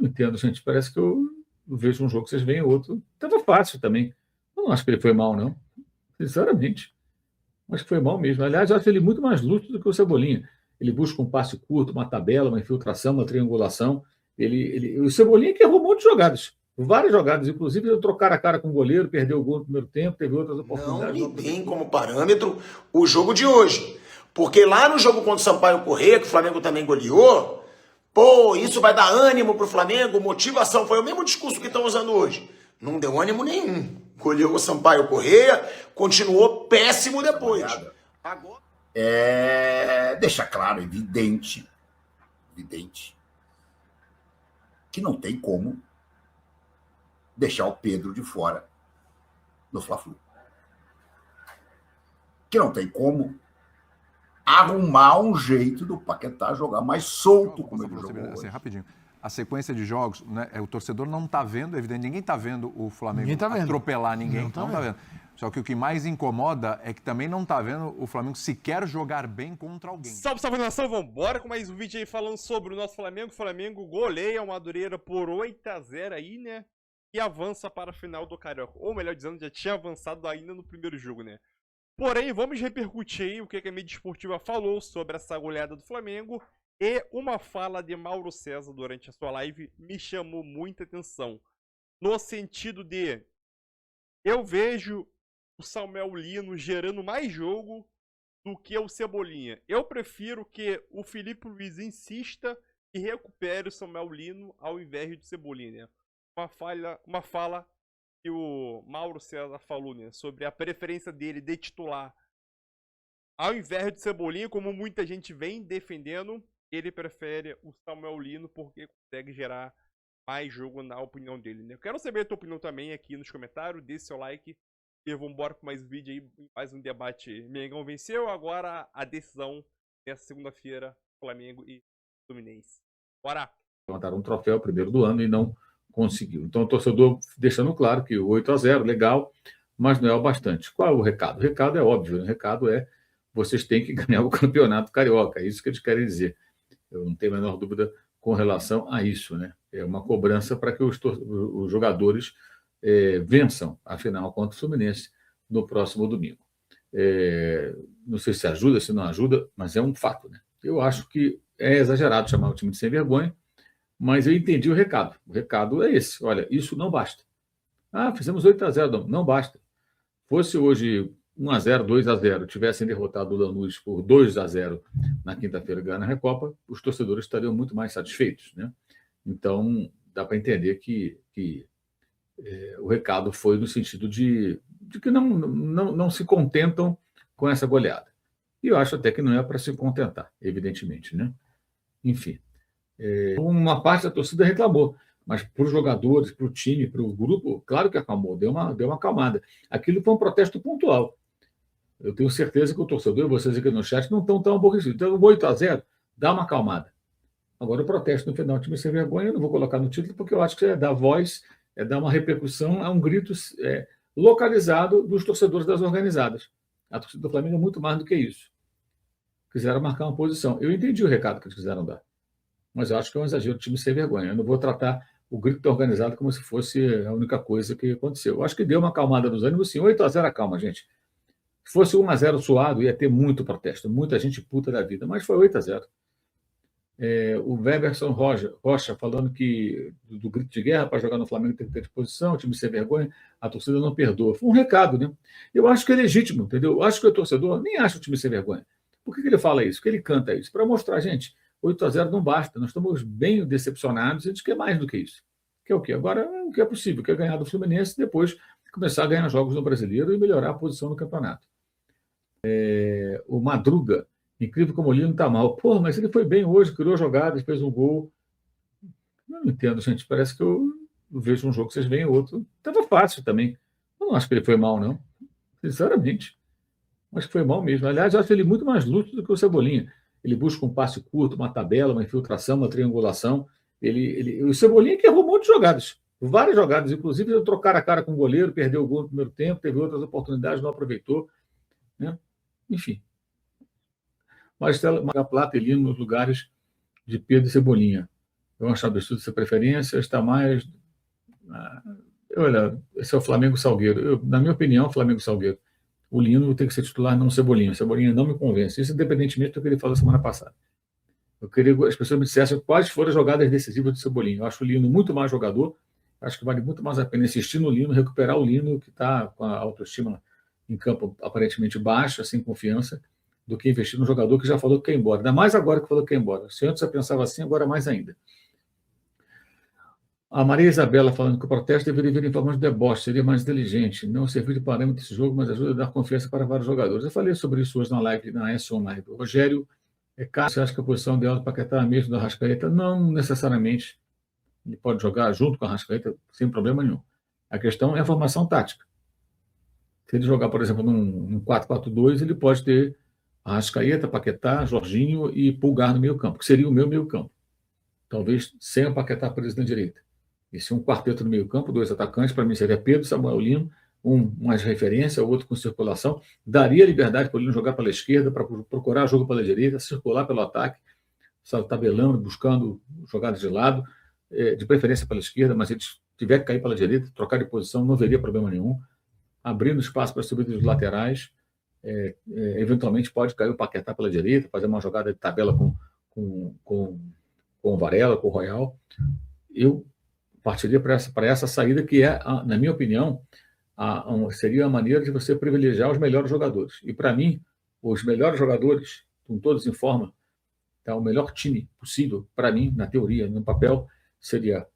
não entendo, gente. Parece que eu vejo um jogo, vocês veem outro. Tava fácil também. Eu não acho que ele foi mal, não. Sinceramente. Acho que foi mal mesmo. Aliás, eu acho ele muito mais lúcido do que o Cebolinha. Ele busca um passe curto, uma tabela, uma infiltração, uma triangulação. O Cebolinha que errou um monte de jogadas. Várias jogadas, inclusive ele trocar a cara com o goleiro, perdeu o gol no primeiro tempo, teve outras Não oportunidades. me deem como parâmetro o jogo de hoje. Porque lá no jogo contra o Sampaio Corrêa, que o Flamengo também goleou, pô, isso vai dar ânimo pro Flamengo, motivação. Foi o mesmo discurso que estão usando hoje. Não deu ânimo nenhum. Goleou o Sampaio Corrêa, continuou péssimo depois. Agora, deixa claro, evidente, que não tem como deixar o Pedro de fora do Fla-Flu. Que não tem como arrumar um jeito do Paquetá jogar mais solto como ele jogou hoje. Assim, rapidinho. A sequência de jogos, né, o torcedor não está vendo, é evidente, ninguém está vendo o Flamengo atropelar ninguém. Não tá vendo. Só que o que mais incomoda é que também não está vendo o Flamengo sequer jogar bem contra alguém. Salve, salve nação, vambora com mais um vídeo aí falando sobre o nosso Flamengo. O Flamengo goleia o Madureira por 8-0 aí, né? E avança para a final do Carioca. Ou melhor dizendo, já tinha avançado ainda no primeiro jogo, né? Porém, vamos repercutir aí o que a mídia esportiva falou sobre essa goleada do Flamengo. E uma fala de Mauro César durante a sua live me chamou muita atenção. No sentido de, eu vejo o Samuel Lino gerando mais jogo do que o Cebolinha. Eu prefiro que o Felipe Luiz insista e recupere o Samuel Lino ao invés do Cebolinha. Uma fala que o Mauro César falou, né, sobre a preferência dele de titular ao invés do Cebolinha, como muita gente vem defendendo. Ele prefere o Samuel Lino porque consegue gerar mais jogo na opinião dele, né? Eu quero saber a tua opinião também aqui nos comentários, deixe seu like e vamos embora com mais vídeo aí, mais um debate. Mengão venceu, agora a decisão nessa segunda-feira, Flamengo e Fluminense. Bora! Levantaram um troféu primeiro do ano e não conseguiu. Então o torcedor deixando claro que o 8-0, legal, mas não é o bastante. Qual é o recado? O recado é óbvio, né? O recado é vocês têm que ganhar o campeonato carioca, é isso que eles querem dizer. Eu não tenho a menor dúvida com relação a isso, né? É uma cobrança para que os jogadores vençam a final contra o Fluminense no próximo domingo. Não sei se ajuda, se não ajuda, mas é um fato, né? Eu acho que é exagerado chamar o time de sem vergonha, mas eu entendi o recado. O recado é esse. Olha, isso não basta. Ah, fizemos 8-0. Não basta. Fosse hoje 1-0, 2-0, tivessem derrotado o Lanús por 2-0 na quinta-feira ganhando a Recopa, os torcedores estariam muito mais satisfeitos, né? Então, dá para entender que o recado foi no sentido de que não se contentam com essa goleada. E eu acho até que não é para se contentar, evidentemente, né? Enfim, uma parte da torcida reclamou, mas para os jogadores, para o time, para o grupo, claro que acalmou, deu uma acalmada. Aquilo foi um protesto pontual. Eu tenho certeza que o torcedor, vocês aqui no chat, não estão tão aborrecidos. Então, 8-0, dá uma acalmada. Agora, o protesto no final, time sem vergonha, eu não vou colocar no título, porque eu acho que é dar voz, é dar uma repercussão, é um grito localizado dos torcedores das organizadas. A torcida do Flamengo é muito mais do que isso. Quiseram marcar uma posição. Eu entendi o recado que eles quiseram dar, mas eu acho que é um exagero do time sem vergonha. Eu não vou tratar o grito da organizada como se fosse a única coisa que aconteceu. Eu acho que deu uma acalmada nos ânimos, sim. 8-0 acalma, gente. Se fosse 1-0 suado, ia ter muito protesto, muita gente puta da vida, mas foi 8-0. O Weberson Rocha falando que do grito de guerra para jogar no Flamengo tem que ter disposição, o time sem vergonha, a torcida não perdoa. Foi um recado, né? Eu acho que é legítimo, entendeu? Eu acho que o torcedor nem acha o time sem vergonha. Por que ele fala isso? Por que ele canta isso? Para mostrar, gente, 8-0 não basta, nós estamos bem decepcionados, a gente quer mais do que isso. Quer o quê? Agora, o que é possível? Quer ganhar do Fluminense e depois começar a ganhar jogos no Brasileiro e melhorar a posição no campeonato. O Madruga, incrível como o Lino está mal. Porra, mas ele foi bem hoje, criou jogadas, fez um gol. Não entendo, gente. Parece que eu vejo um jogo, vocês veem outro. Estava fácil também. Eu não acho que ele foi mal, não. Sinceramente. Acho que foi mal mesmo. Aliás, eu acho ele muito mais lúcido do que o Cebolinha. Ele busca um passe curto, uma tabela, uma infiltração, uma triangulação. O Cebolinha que errou um monte de jogadas. Várias jogadas, inclusive, ele trocar a cara com o goleiro, perdeu o gol no primeiro tempo, teve outras oportunidades, não aproveitou. Né? Enfim. Marcelo Plata e Lino nos lugares de Pedro e Cebolinha. Eu acho absurdo essa preferência, está mais... Olha, esse é o Flamengo-Salgueiro. Na minha opinião, Flamengo-Salgueiro. O Lino tem que ser titular, não o Cebolinha. O Cebolinha não me convence. Isso independentemente do que ele falou semana passada. Eu queria que as pessoas me dissessem quais foram as jogadas decisivas do Cebolinha. Eu acho o Lino muito mais jogador. Acho que vale muito mais a pena insistir no Lino, recuperar o Lino, que está com a autoestima em campo aparentemente baixa, sem confiança, do que investir no jogador que já falou que quer ir embora. Ainda mais agora que falou que quer ir embora. Se antes eu pensava assim, agora mais ainda. A Maria Isabela falando que o protesto deveria vir em forma de deboche, seria mais inteligente, não servir de parâmetro esse jogo, mas ajuda a dar confiança para vários jogadores. Eu falei sobre isso hoje na live, na S1 Live. O Rogério, você acha que a posição ideal do Paquetá é a mesma da Arrascaeta? Não necessariamente. Ele pode jogar junto com a Arrascaeta sem problema nenhum. A questão é a formação tática. Se ele jogar, por exemplo, num 4-4-2, ele pode ter Arrascaeta, Paquetá, Jorginho e Pulgar no meio campo, que seria o meu meio campo. Talvez sem o Paquetá preso na direita. E se um quarteto no meio campo, 2 atacantes, para mim seria Pedro, Samuel Lino, um mais referência, o outro com circulação, daria liberdade para o Lino jogar pela esquerda, para procurar jogo pela direita, circular pelo ataque, tabelando, buscando jogadas de lado, de preferência pela esquerda, mas se ele tiver que cair pela direita, trocar de posição, não haveria problema nenhum, abrindo espaço para a subida dos laterais, eventualmente pode cair o Paquetá pela direita, fazer uma jogada de tabela com o Varela, com o Royal. Eu partiria para essa saída que na minha opinião, seria a maneira de você privilegiar os melhores jogadores. E para mim, os melhores jogadores, com todos em forma, o melhor time possível, para mim, na teoria, no papel, seria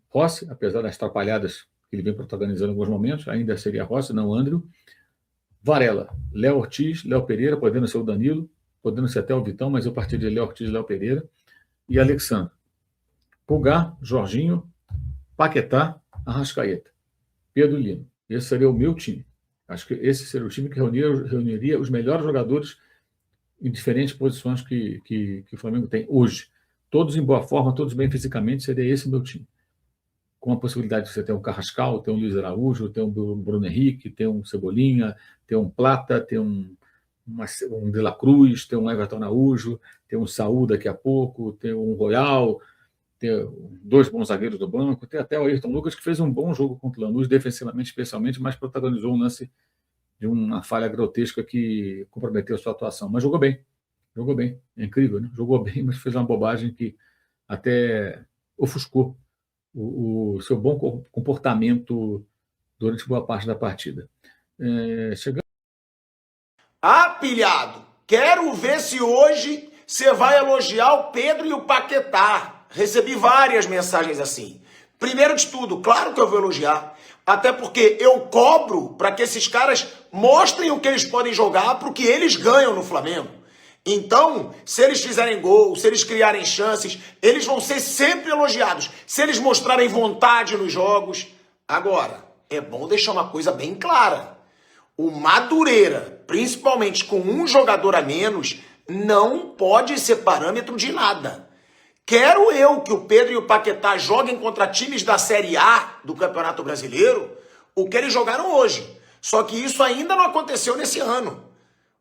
Rossi, apesar das atrapalhadas que ele vem protagonizando em alguns momentos, ainda seria Rossi, não André. Varela, Léo Ortiz, Léo Pereira, podendo ser o Danilo, podendo ser até o Vitão, mas eu partiria de Léo Ortiz e Léo Pereira. E Alexandre. Pulgar, Jorginho, Paquetá, Arrascaeta, Pedro Lino. Esse seria o meu time. Acho que esse seria o time que reuniria os melhores jogadores em diferentes posições que o Flamengo tem hoje. Todos em boa forma, todos bem fisicamente, seria esse o meu time. Com a possibilidade de você ter um Carrascal, ter um Luiz Araújo, ter um Bruno Henrique, ter um Cebolinha, ter um Plata, ter um De La Cruz, ter um Everton Araújo, ter um Saúl daqui a pouco, ter um Royal, ter 2 bons zagueiros do banco, ter até o Ayrton Lucas, que fez um bom jogo contra o Lanús, defensivamente especialmente, mas protagonizou um lance de uma falha grotesca que comprometeu a sua atuação. Mas jogou bem. É incrível, né? Jogou bem, mas fez uma bobagem que até ofuscou o seu bom comportamento durante boa parte da partida. Pilhado, quero ver se hoje você vai elogiar o Pedro e o Paquetá. Recebi várias mensagens assim. Primeiro de tudo, claro que eu vou elogiar, até porque eu cobro para que esses caras mostrem o que eles podem jogar para o que eles ganham no Flamengo. Então, se eles fizerem gol, se eles criarem chances, eles vão ser sempre elogiados. Se eles mostrarem vontade nos jogos. Agora, é bom deixar uma coisa bem clara. O Madureira, principalmente com um jogador a menos, não pode ser parâmetro de nada. Quero eu que o Pedro e o Paquetá joguem contra times da Série A do Campeonato Brasileiro o que eles jogaram hoje. Só que isso ainda não aconteceu nesse ano.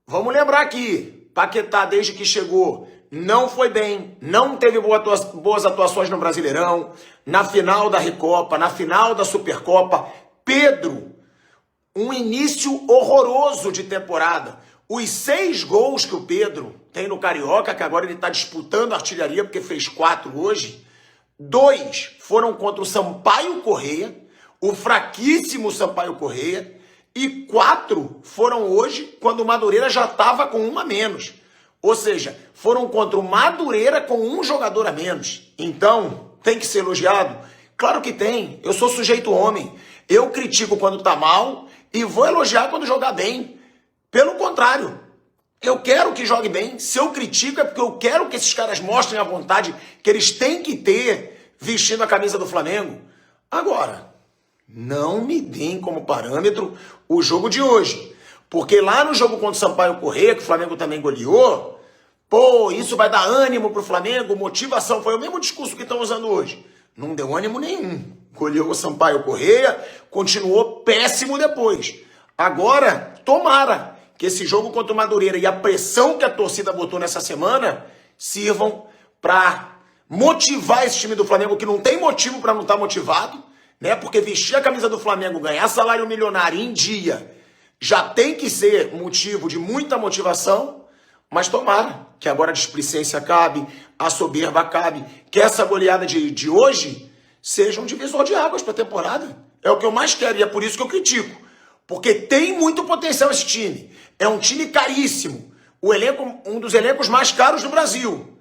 Vamos lembrar aqui. Paquetá, desde que chegou, não foi bem, não teve boas atuações no Brasileirão, na final da Recopa, na final da Supercopa. Pedro, um início horroroso de temporada. Os 6 gols que o Pedro tem no Carioca, que agora ele está disputando a artilharia, porque fez 4 hoje, 2 foram contra o Sampaio Corrêa, o fraquíssimo Sampaio Corrêa, e 4 foram hoje, quando o Madureira já estava com 1 a menos. Ou seja, foram contra o Madureira com 1 jogador a menos. Então, tem que ser elogiado? Claro que tem. Eu sou sujeito homem. Eu critico quando está mal e vou elogiar quando jogar bem. Pelo contrário, eu quero que jogue bem. Se eu critico é porque eu quero que esses caras mostrem a vontade que eles têm que ter vestindo a camisa do Flamengo. Agora, não me deem como parâmetro o jogo de hoje. Porque lá no jogo contra o Sampaio Corrêa, que o Flamengo também goleou, isso vai dar ânimo pro Flamengo, motivação. Foi o mesmo discurso que estão usando hoje. Não deu ânimo nenhum. Goleou o Sampaio Corrêa, continuou péssimo depois. Agora, tomara que esse jogo contra o Madureira e a pressão que a torcida botou nessa semana sirvam para motivar esse time do Flamengo, que não tem motivo para não estar motivado, né? Porque vestir a camisa do Flamengo, ganhar salário milionário em dia, já tem que ser motivo de muita motivação, mas tomara que agora a displicência acabe, a soberba acabe, que essa goleada de hoje seja um divisor de águas para a temporada. É o que eu mais quero e é por isso que eu critico. Porque tem muito potencial esse time. É um time caríssimo. O elenco, um dos elencos mais caros do Brasil.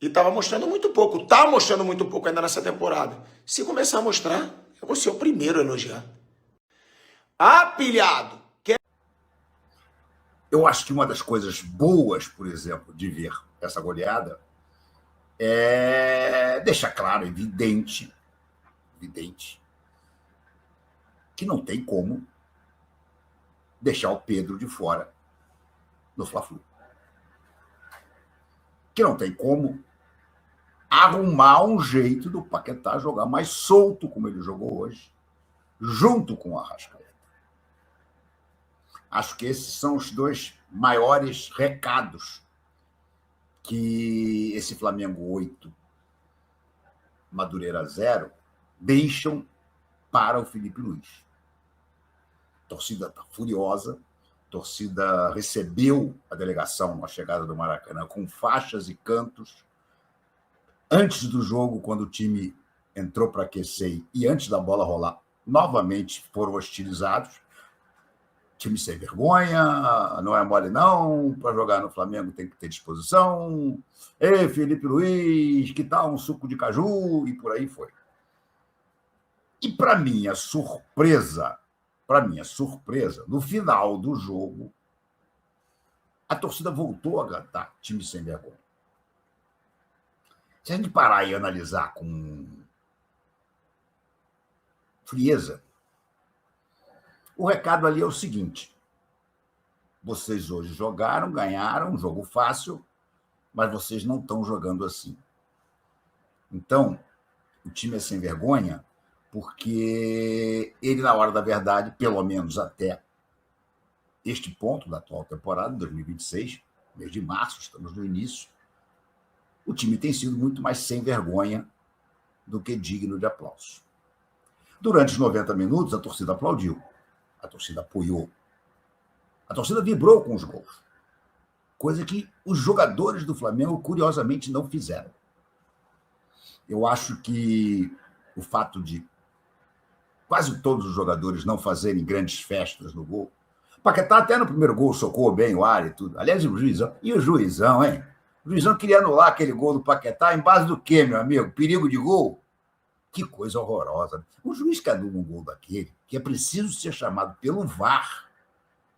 E estava mostrando muito pouco. Está mostrando muito pouco ainda nessa temporada. Se começar a mostrar, eu vou ser o primeiro a elogiar. Pilhado. Eu acho que uma das coisas boas, por exemplo, de ver essa goleada é deixar claro, evidente, que não tem como deixar o Pedro de fora do Fla-Flu. Que não tem como arrumar um jeito do Paquetá jogar mais solto, como ele jogou hoje, junto com o Arrascaeta. Acho que esses são os dois maiores recados que esse Flamengo 8, Madureira 0, deixam para o Felipe Luiz. A torcida está furiosa, a torcida recebeu a delegação na chegada do Maracanã com faixas e cantos. Antes do jogo, quando o time entrou para aquecer e antes da bola rolar, novamente foram hostilizados. Time sem vergonha, não é mole não, para jogar no Flamengo tem que ter disposição. Ei, Felipe Luiz, que tal um suco de caju? E por aí foi. E para minha surpresa, no final do jogo, a torcida voltou a cantar time sem vergonha. Se a gente parar e analisar com frieza, o recado ali é o seguinte: vocês hoje jogaram, ganharam, um jogo fácil, mas vocês não estão jogando assim. Então, o time é sem vergonha porque ele, na hora da verdade, pelo menos até este ponto da atual temporada, 2026, mês de março, estamos no início, o time tem sido muito mais sem vergonha do que digno de aplauso. Durante os 90 minutos, a torcida aplaudiu. A torcida apoiou. A torcida vibrou com os gols. Coisa que os jogadores do Flamengo, curiosamente, não fizeram. Eu acho que o fato de quase todos os jogadores não fazerem grandes festas no gol. Paquetá até no primeiro gol socou bem o ar e tudo. Aliás, o juizão. E o juizão, hein? O juizão queria anular aquele gol do Paquetá em base do quê, meu amigo? Perigo de gol? Que coisa horrorosa. O juiz que anula um gol daquele, que é preciso ser chamado pelo VAR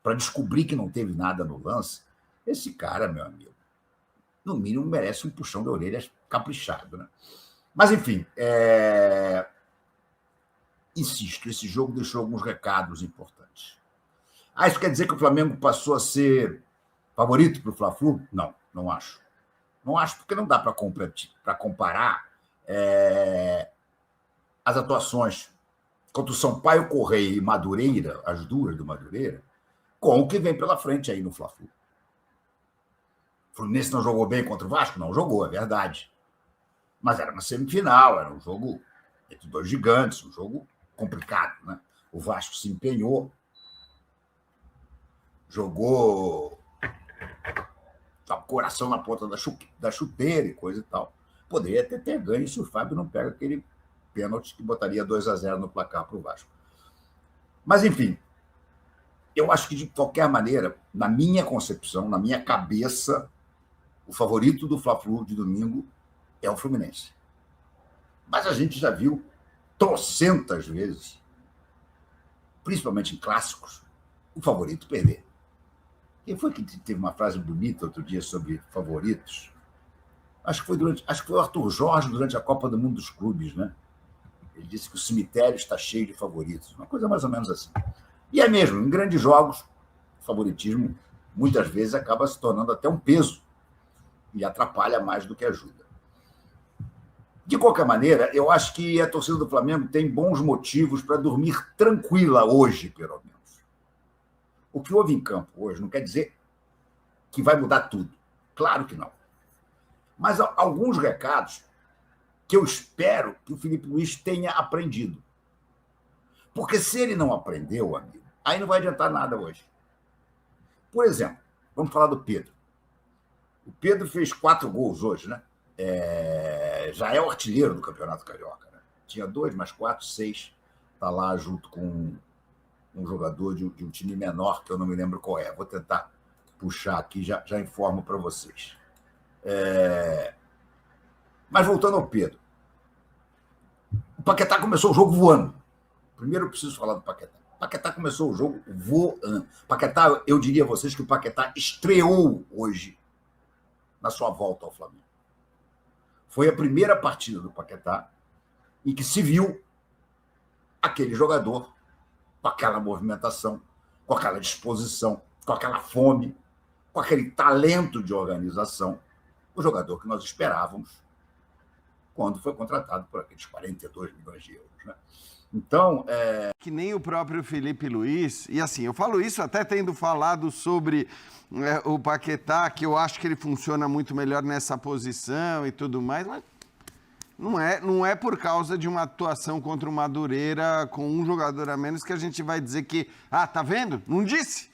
para descobrir que não teve nada no lance, esse cara, meu amigo, no mínimo merece um puxão de orelha caprichado, né? Mas, enfim, insisto, esse jogo deixou alguns recados importantes. Isso quer dizer que o Flamengo passou a ser favorito para o Fla-Flu? Não, não acho. Não acho, porque não dá para comparar as atuações contra o Sampaio Corrêa e Madureira, as duas do Madureira, com o que vem pela frente aí no Fla-Flu. O Fluminense não jogou bem contra o Vasco? Não jogou, é verdade. Mas era uma semifinal, era um jogo entre dois gigantes, um jogo complicado, né? O Vasco se empenhou, jogou com o coração na ponta da chuteira e coisa e tal. Poderia até ter ganho se o Fábio não pega aquele pênalti que botaria 2-0 no placar para o Vasco. Mas, enfim, eu acho que, de qualquer maneira, na minha concepção, na minha cabeça, o favorito do Fla-Flu de domingo é o Fluminense. Mas a gente já viu trocentas vezes, principalmente em clássicos, o favorito perder. Quem foi que teve uma frase bonita outro dia sobre favoritos? Acho que foi o Arthur Jorge durante a Copa do Mundo dos Clubes, né? Ele disse que o cemitério está cheio de favoritos. Uma coisa mais ou menos assim. E é mesmo, em grandes jogos, o favoritismo muitas vezes acaba se tornando até um peso e atrapalha mais do que ajuda. De qualquer maneira, eu acho que a torcida do Flamengo tem bons motivos para dormir tranquila hoje, pelo menos. O que houve em campo hoje não quer dizer que vai mudar tudo. Claro que não. Mas alguns recados que eu espero que o Felipe Luiz tenha aprendido. Porque se ele não aprendeu, amigo, aí não vai adiantar nada hoje. Por exemplo, vamos falar do Pedro. O Pedro fez 4 gols hoje, né? Já é o artilheiro do Campeonato Carioca. Né? Tinha 2 mais 4, 6. Está lá junto com um jogador de um time menor, que eu não me lembro qual é. Vou tentar puxar aqui, já informo para vocês. Mas voltando ao Pedro. O Paquetá começou o jogo voando. Primeiro eu preciso falar do Paquetá. O Paquetá começou o jogo voando. Paquetá, eu diria a vocês que o Paquetá estreou hoje na sua volta ao Flamengo. Foi a primeira partida do Paquetá em que se viu aquele jogador com aquela movimentação, com aquela disposição, com aquela fome, com aquele talento de organização, o jogador que nós esperávamos quando foi contratado por aqueles 42 milhões de euros. Né? Então, que nem o próprio Felipe Luiz, e assim, eu falo isso até tendo falado sobre o Paquetá, que eu acho que ele funciona muito melhor nessa posição e tudo mais, mas não é por causa de uma atuação contra o Madureira com um jogador a menos que a gente vai dizer que, tá vendo? Não disse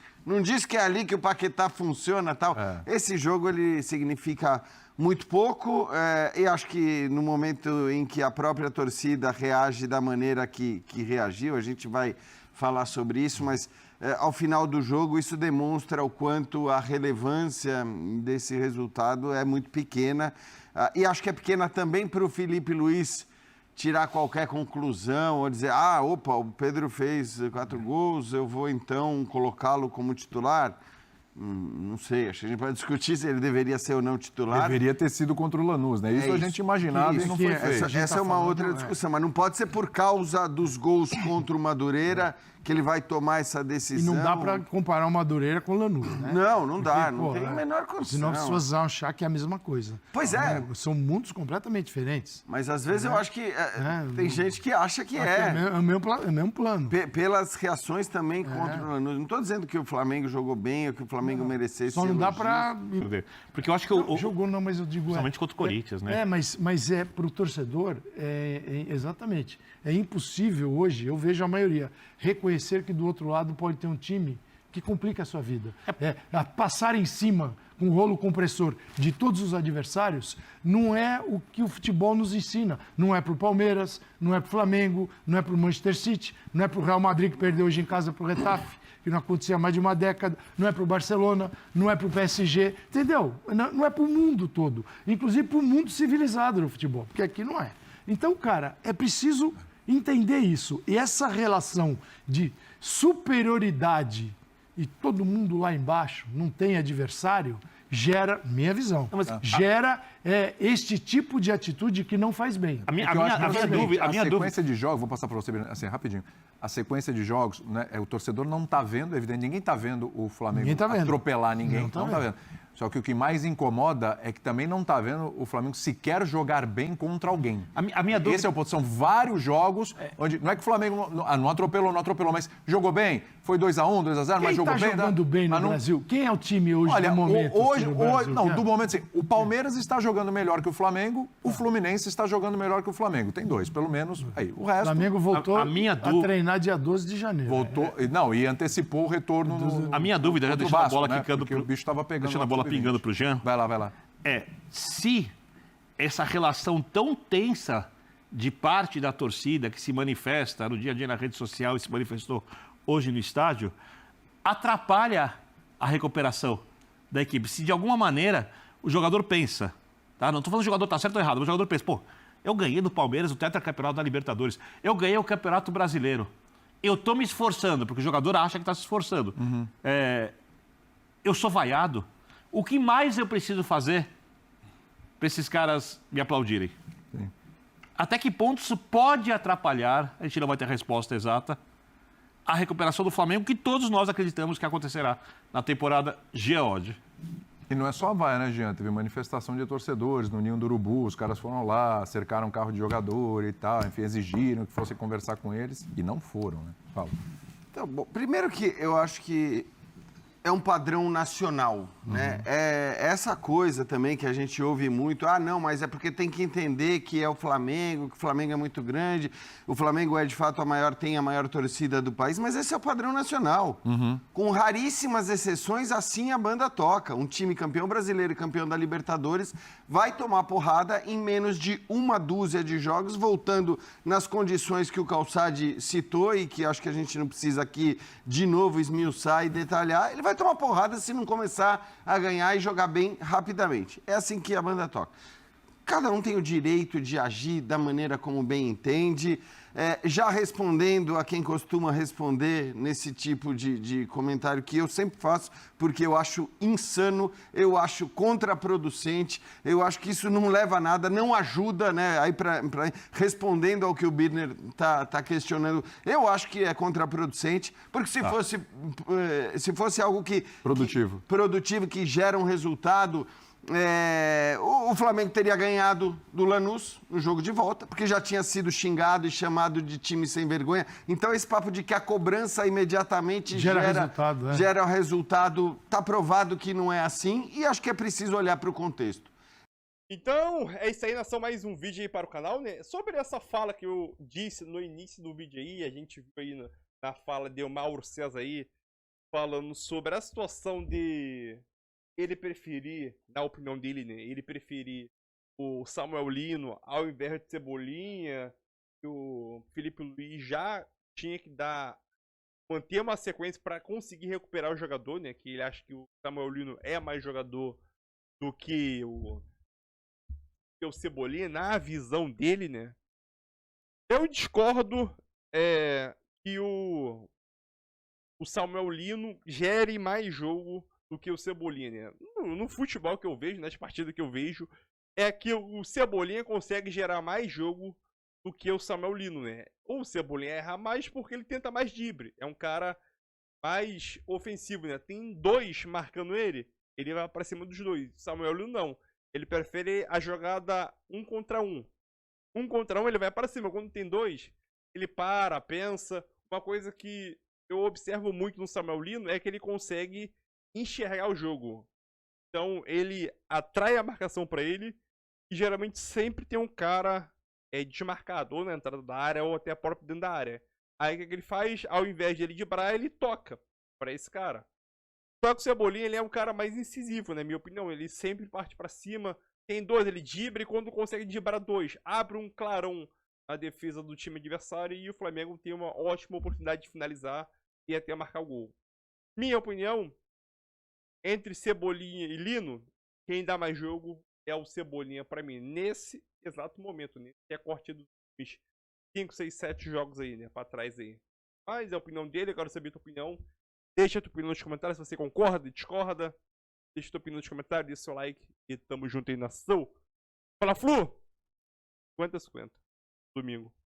que é ali que o Paquetá funciona, tal. Esse jogo, ele significa muito pouco, e acho que no momento em que a própria torcida reage da maneira que reagiu, a gente vai falar sobre isso, mas ao final do jogo isso demonstra o quanto a relevância desse resultado é muito pequena, e acho que é pequena também para o Felipe Luiz tirar qualquer conclusão ou dizer, o Pedro fez 4 gols, eu vou então colocá-lo como titular. Não sei, acho que a gente pode discutir se ele deveria ser ou não titular. Deveria ter sido contra o Lanús, né? Isso a gente imaginava e não foi feito. Essa é uma outra discussão, mas não pode ser por causa dos gols contra o Madureira que ele vai tomar essa decisão. E não dá para comparar o Madureira com o Lanús, né? Não dá, não tem a menor condição. Senão as pessoas vão achar que é a mesma coisa. Pois é. São mundos completamente diferentes. Mas às vezes eu acho que tem gente que acha que é. É o mesmo plano. Pelas reações também contra o Lanús. Não estou dizendo que o Flamengo jogou bem ou que o Flamengo merecesse. Só não dá para... Porque eu acho que jogou não, mas eu digo... Principalmente contra o Corinthians, né? Mas para o torcedor, exatamente. É impossível hoje, eu vejo a maioria, reconhecer que do outro lado pode ter um time que complica a sua vida. Passar em cima com o rolo compressor de todos os adversários não é o que o futebol nos ensina. Não é para o Palmeiras, não é para o Flamengo, não é para o Manchester City, não é para o Real Madrid que perdeu hoje em casa para o Getafe, que não acontecia há mais de uma década, não é para o Barcelona, não é para o PSG, entendeu? Não é para o mundo todo, inclusive para o mundo civilizado do futebol, porque aqui não é. Então, cara, é preciso entender isso. E essa relação de superioridade e todo mundo lá embaixo não tem adversário, gera, minha visão, gera este tipo de atitude que não faz bem. A minha sequência de jogos, vou passar para você assim, rapidinho. A sequência de jogos, né, o torcedor não está vendo, é evidente, ninguém está vendo o Flamengo atropelar ninguém. Não está vendo. Só que o que mais incomoda é que também não está vendo o Flamengo sequer jogar bem contra alguém. A minha dúvida... Esse é o ponto. São vários jogos onde não é que o Flamengo não atropelou, mas jogou bem. Foi 2-1, 2-0, mas jogou bem. Quem está jogando bem no Brasil? Quem é o time hoje do momento? Do momento, sim. O Palmeiras está jogando melhor que o Flamengo, o Fluminense está jogando melhor que o Flamengo. Tem 2, pelo menos. Aí, o resto... O Flamengo voltou a treinar dia 12 de janeiro. Voltou, e antecipou o retorno A minha dúvida, já deixando a bola quicando o bicho estava pegando. Deixando a bola pingando pro Jean. Vai lá. Se essa relação tão tensa de parte da torcida que se manifesta no dia a dia na rede social e se manifestou hoje no estádio, atrapalha a recuperação da equipe. Se de alguma maneira o jogador pensa, tá? Não estou falando que o jogador está certo ou errado, mas o jogador pensa, eu ganhei do Palmeiras o tetracampeonato da Libertadores, eu ganhei o Campeonato Brasileiro, eu estou me esforçando, porque o jogador acha que está se esforçando. Eu sou vaiado. O que mais eu preciso fazer para esses caras me aplaudirem? Sim. Até que ponto isso pode atrapalhar, a gente não vai ter a resposta exata, a recuperação do Flamengo, que todos nós acreditamos que acontecerá na temporada Geode. E não é só a vaia, né, Jean? Teve manifestação de torcedores no Ninho do Urubu, os caras foram lá, cercaram um carro de jogador e tal, enfim, exigiram que fossem conversar com eles e não foram, né? Fala. Então, bom, primeiro que eu acho que é um padrão nacional, né? É essa coisa também que a gente ouve muito, não, mas é porque tem que entender que é o Flamengo, que o Flamengo é muito grande, o Flamengo é de fato tem a maior torcida do país, mas esse é o padrão nacional. Com raríssimas exceções, assim a banda toca. Um time campeão brasileiro e campeão da Libertadores vai tomar porrada em menos de uma dúzia de jogos, voltando nas condições que o Calçade citou e que acho que a gente não precisa aqui de novo esmiuçar e detalhar. Ele vai tomar porrada se não começar a ganhar e jogar bem rapidamente. É assim que a banda toca. Cada um tem o direito de agir da maneira como bem entende. Já respondendo a quem costuma responder nesse tipo de comentário que eu sempre faço, porque eu acho insano, eu acho contraproducente, eu acho que isso não leva a nada, não ajuda, né? Aí respondendo ao que o Birner tá questionando, eu acho que é contraproducente, porque se fosse algo produtivo, que gera um resultado, o Flamengo teria ganhado do Lanús no jogo de volta, porque já tinha sido xingado e chamado de time sem vergonha. Então, esse papo de que a cobrança imediatamente gera resultado, está provado que não é assim, e acho que é preciso olhar para o contexto. Então, é isso aí, nação, mais um vídeo aí para o canal, né? Sobre essa fala que eu disse no início do vídeo aí, a gente viu aí na fala de Mauro César aí, falando sobre a situação de ele preferir, na opinião dele, né? Ele preferir o Samuel Lino ao invés de Cebolinha, que o Felipe Luiz já tinha que manter uma sequência para conseguir recuperar o jogador, né? Que ele acha que o Samuel Lino é mais jogador do que o Cebolinha, na visão dele, né? Eu discordo que o Samuel Lino gere mais jogo do que o Cebolinha, né? No futebol que eu vejo, nas partidas que eu vejo, é que o Cebolinha consegue gerar mais jogo do que o Samuel Lino, né? Ou o Cebolinha erra mais porque ele tenta mais drible. É um cara mais ofensivo, né? Tem dois marcando ele vai pra cima dos dois. Samuel Lino não. Ele prefere a jogada 1 contra 1. 1 contra 1 ele vai para cima. Quando tem dois, ele pensa. Uma coisa que eu observo muito no Samuel Lino é que ele consegue enxergar o jogo. Então ele atrai a marcação para ele e geralmente sempre tem um cara desmarcado, ou na entrada da área ou até próprio dentro da área. Aí o que ele faz? Ao invés de ele driblar, ele toca para esse cara. Só que o Cebolinha ele é um cara mais incisivo, na minha opinião. Ele sempre parte para cima. Tem dois, ele dribla, e quando consegue driblar dois, abre um clarão na defesa do time adversário e o Flamengo tem uma ótima oportunidade de finalizar e até marcar o gol. Minha opinião, entre Cebolinha e Lino, quem dá mais jogo é o Cebolinha para mim, nesse exato momento, nesse recorte dos 5, 6, 7 jogos aí, né, para trás aí. Mas é a opinião dele, eu quero saber a tua opinião. Deixa a tua opinião nos comentários se você concorda, discorda. Deixa a tua opinião nos comentários, deixa seu like e tamo junto aí, nação. Fala, Flu! 50-50. Domingo.